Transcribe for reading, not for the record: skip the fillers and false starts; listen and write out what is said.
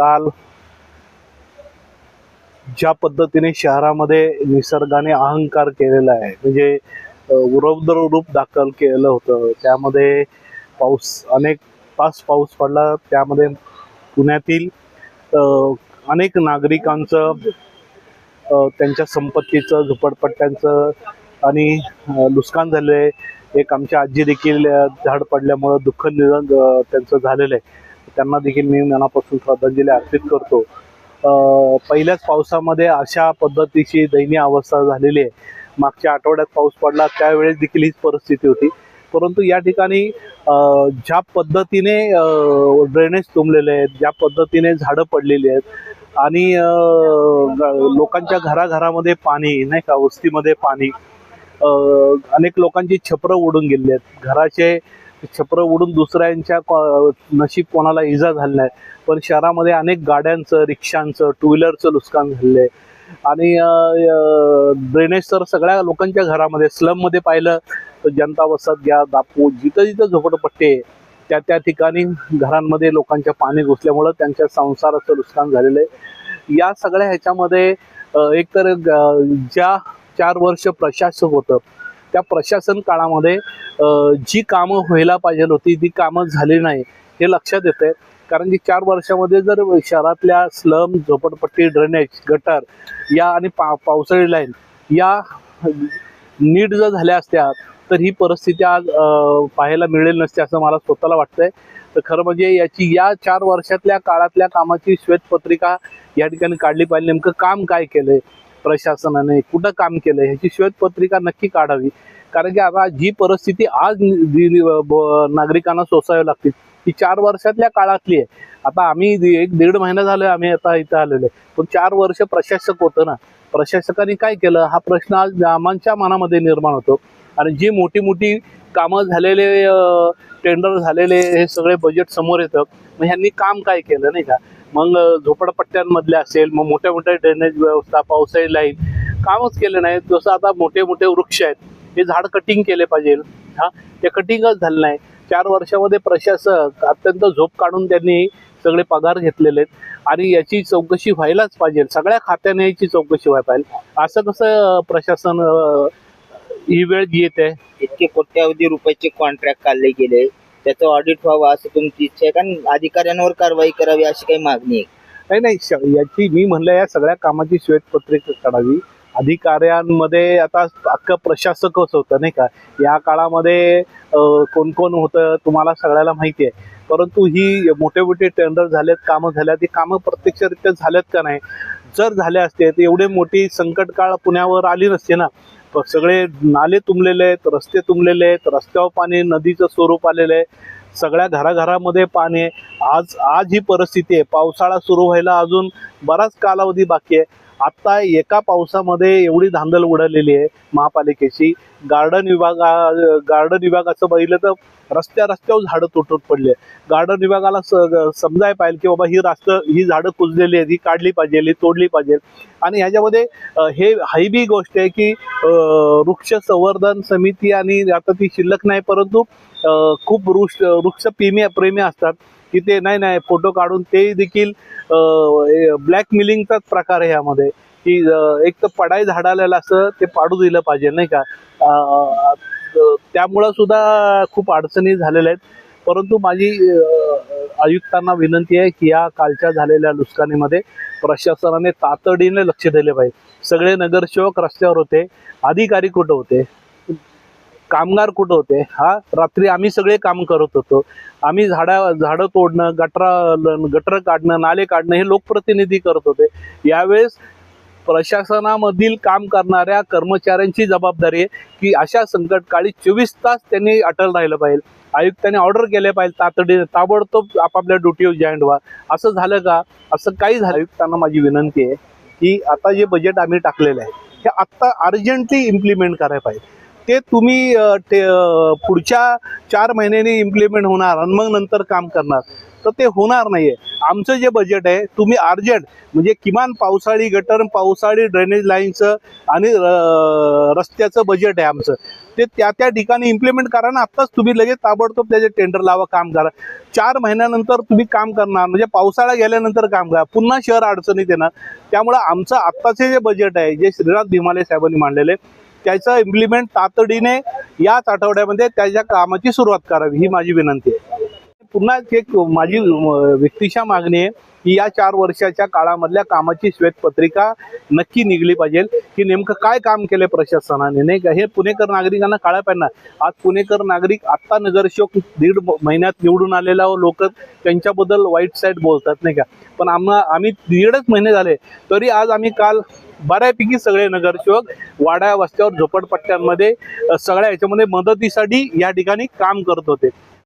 काल ज्या पद्धतीने शहरामध्ये निसर्गाने अहंकार केलेला आहे, म्हणजे रौद्र रूप दाखल केलं होतं, त्यामध्ये अनेक तास पाऊस पडला, त्यामध्ये पुण्यातील अनेक नागरिकांचं त्यांच्या संपत्तीचं, झोपडपट्ट्यांचं आणि नुकसान झालं आहे. एक आमच्या आजी देखील झाड पडल्यामुळं दुःख निधन त्यांचं झालेलं आहे. त्यांना देखील मी मनापासून श्रद्धांजली अर्पित करतो. पहिल्याच पावसामध्ये अशा पद्धतीची दयनीय अवस्था झालेली आहे. मागच्या आठवड्यात पाऊस पडला त्यावेळेस देखील हीच परिस्थिती होती. परंतु या ठिकाणी ज्या पद्धतीने ड्रेनेज तुंबलेले आहेत, ज्या पद्धतीने झाडं पडलेली आहेत आणि लोकांच्या घराघरामध्ये पाणी नाही का, वस्तीमध्ये पाणी, अनेक लोकांची छपरं उडून गेली आहेत. घराचे छपरं उडून दुसऱ्यांच्या नशीब कोणाला इजा झाली नाही, पण शहरामध्ये अनेक गाड्यांचं, रिक्षांचं, टू व्हीलरचं नुकसान झालेलं आहे. आणि ड्रेनेज तर सगळ्या लोकांच्या घरामध्ये, स्लममध्ये पाहिलं तर जनता वसाहत घ्या, दापू, जिथं जिथं झोपडपट्टी आहे त्या ठिकाणी घरांमध्ये लोकांच्या पाणी घुसल्यामुळं त्यांच्या संसाराचं नुकसान झालेलं आहे. या सगळ्या ह्याच्यामध्ये एकतर ज्या 4 वर्ष प्रशासक होतं, त्या प्रशासन काळामध्ये जी कामं व्हायला पाहिजे होती ती कामं झाली नाही हे लक्षात येतं आहे. कारण की 4 वर्षामध्ये जर शहरातल्या स्लम, झोपडपट्टी, ड्रेनेज, गटर या आणि पावसाळी लाईन या नीट जर झाल्या असत्या तर ही परिस्थिती आज पाहायला मिळेल नसते असं मला स्वतःला वाटतंय. तर खरं म्हणजे या 4 वर्षातल्या काळातल्या कामाची श्वेतपत्रिका या ठिकाणी काढली पाहिजे. नेमकं काम काय केलंय प्रशासनाने, कुठं काम केलंय ह्याची श्वेतपत्रिका नक्की काढावी. कारण की आता जी परिस्थिती आज नागरिकांना सोसावी लागते ही 4 वर्षातल्या काळातली आहे. आता आम्ही 1-1.5 महिना झालं आम्ही आता इथं आलेलो आहे, पण 4 वर्ष प्रशासक होतं ना, प्रशासकांनी काय केलं हा प्रश्न आज आमच्या मनामध्ये निर्माण होतो. आणि जी मोठी मोठी कामं झालेले, टेंडर झालेले हे सगळे बजेट समोर येतं, मग ह्यांनी काम काय केलं नाही का. मग झोपडपट्ट्यांमधले असेल, मग मोठ्या मोठ्या ड्रेनेज व्यवस्था, पावसाळी लाईन कामच केले नाहीत. जसं आता मोठे मोठे वृक्ष आहेत हे झाड कटिंग केले पाहिजे, ते कटिंगच झालं नाही. 4 वर्षामध्ये प्रशासक अत्यंत झोप काढून त्यांनी सगळे पगार घेतलेले आहेत आणि याची चौकशी व्हायलाच पाहिजे. सगळ्या खात्याने याची चौकशी व्हायला पाहिजे. असं कसं प्रशासन ही वेळ येत आहे. इतके कोट्यावधी रुपयाचे कॉन्ट्रॅक्ट काढले गेले, त्याचं ऑडिट व्हावं असं तुमची इच्छा आहे का? अधिकाऱ्यांवर कारवाई करावी अशी काही मागणी आहे? नाही, याची मी म्हणलं या सगळ्या कामाची श्वेतपत्रिका काढावी. अधिकाऱ्यांमध्ये आता अख्खं प्रशासकच होतं नाही का. या काळामध्ये कोण कोण होतं तुम्हाला सगळ्याला माहिती आहे. परंतु ही मोठे मोठे टेंडर झालेत, कामं झाल्यात, ती कामं प्रत्यक्षरित्या झाल्यात का नाही. जर झाले असते तर एवढे मोठी संकट काळ पुण्यावर आली नसते ना. सगळे नाले तुंबलेले आहेत, रस्ते तुंबलेले आहेत, रस्त्यावर पाणी, नदीचं स्वरूप आलेलं आहे, सगळ्या घराघरामध्ये पाणी आहे. आज ही परिस्थिती आहे. पावसाळा सुरू व्हायला अजून बराच कालावधी बाकी आहे. आत्ता एका पावसामध्ये एवढी धांदल उडालेली आहे महापालिकेची. गार्डन विभागाचं बघितलं तर रस्त्यावर झाडं तुटून पडले. गार्डन विभागाला समजायला पाहिजे की बाबा ही झाडं कुजलेली आहेत, ही काढली पाहिजे, ही तोडली पाहिजे. आणि ह्याच्यामध्ये ही बी गोष्ट आहे की वृक्ष संवर्धन समिती आणि आता ती शिल्लक नाही, परंतु खूप वृक्ष प्रेमी असतात की ते नाही फोटो काढून ते देखील ब्लॅकमेलिंगचाच प्रकार आहे यामध्ये. की एक तर पडाई झाडाला असं ते पाडू दिलं पाहिजे नाही का. त्यामुळं सुद्धा खूप अडचणी झालेल्या आहेत. परंतु माझी आयुक्तांना विनंती आहे की या कालच्या झालेल्या नुकसानीमध्ये प्रशासनाने तातडीने लक्ष दिले पाहिजे. सगळे नगरसेवक रस्त्यावर होते, अधिकारी कुठं होते, कामगार कुठं होते. रात्री आम्ही सगळे काम करत होतो. आम्ही झाडं तोडणं, गटर काढणं, नाले काढणं हे लोकप्रतिनिधी करत होते. यावेळेस प्रशासनामधील काम करणाऱ्या कर्मचाऱ्यांची जबाबदारी आहे की अशा संकटकाळी 24 तास त्यांनी अटल राहिलं पाहिजे. आयुक्तांनी ऑर्डर केले पाहिजे तातडीने, ताबडतोब आपापल्या ड्युटीवर जॉईन व्हा. असं झालं का? असं काही झालं. आयुक्तांना माझी विनंती आहे की आता जे बजेट आम्ही टाकलेलं आहे हे आत्ता अर्जंटली इम्प्लिमेंट करायला पाहिजे. ते तुम्ही पुढच्या 4 महिन्यांनी इम्प्लिमेंट होणार आणि मग नंतर काम करणार. तर ते होणार नाहीये. आमचं जे बजेट आहे तुम्ही अर्जंट म्हणजे किमान पावसाळी गटर, पावसाळी ड्रेनेज लाईनचं आणि रस्त्याचं बजेट आहे आमचं, ते त्या त्या ठिकाणी इम्प्लिमेंट करा ना. आत्ताच तुम्ही लगेच ताबडतोब त्याचे टेंडर लावा, काम करा. 4 महिन्यानंतर तुम्ही काम करणार म्हणजे पावसाळा गेल्यानंतर काम करा, पुन्हा शहर अडचणीत येणार. त्यामुळं आमचं आत्ताचे जे बजेट आहे जे श्रीनाथ भीमाले साहेबांनी मांडलेले, त्याचं इम्प्लिमेंट तातडीने याच आठवड्यामध्ये त्याच्या कामाची सुरुवात करावी ही माझी विनंती आहे. पुन्हा एक माझी व्यक्तिशः मागणी आहे की या 4 वर्षाच्या काळामधल्या कामाची श्वेतपत्रिका नक्की निघली पाहिजे की नेमकं काय काम केलं प्रशासनाने, नाही का. हे पुणेकर नागरिकांना कळायला पाहिजे ना. आज पुणेकर नागरिक आत्ता नगरसेवक 1.5 महिन्यात निवडून आलेला लोक त्यांच्याबद्दल वाईट साईड बोलतात, नाही का. पण आम्ही 1.5 महिने झाले तरी आज आम्ही काल बऱ्यापैकी सगळे नगरसेवक वाड्या वस्त्यावर झोपडपट्ट्यांमध्ये सगळ्या ह्याच्यामध्ये मदतीसाठी या ठिकाणी काम करत होते.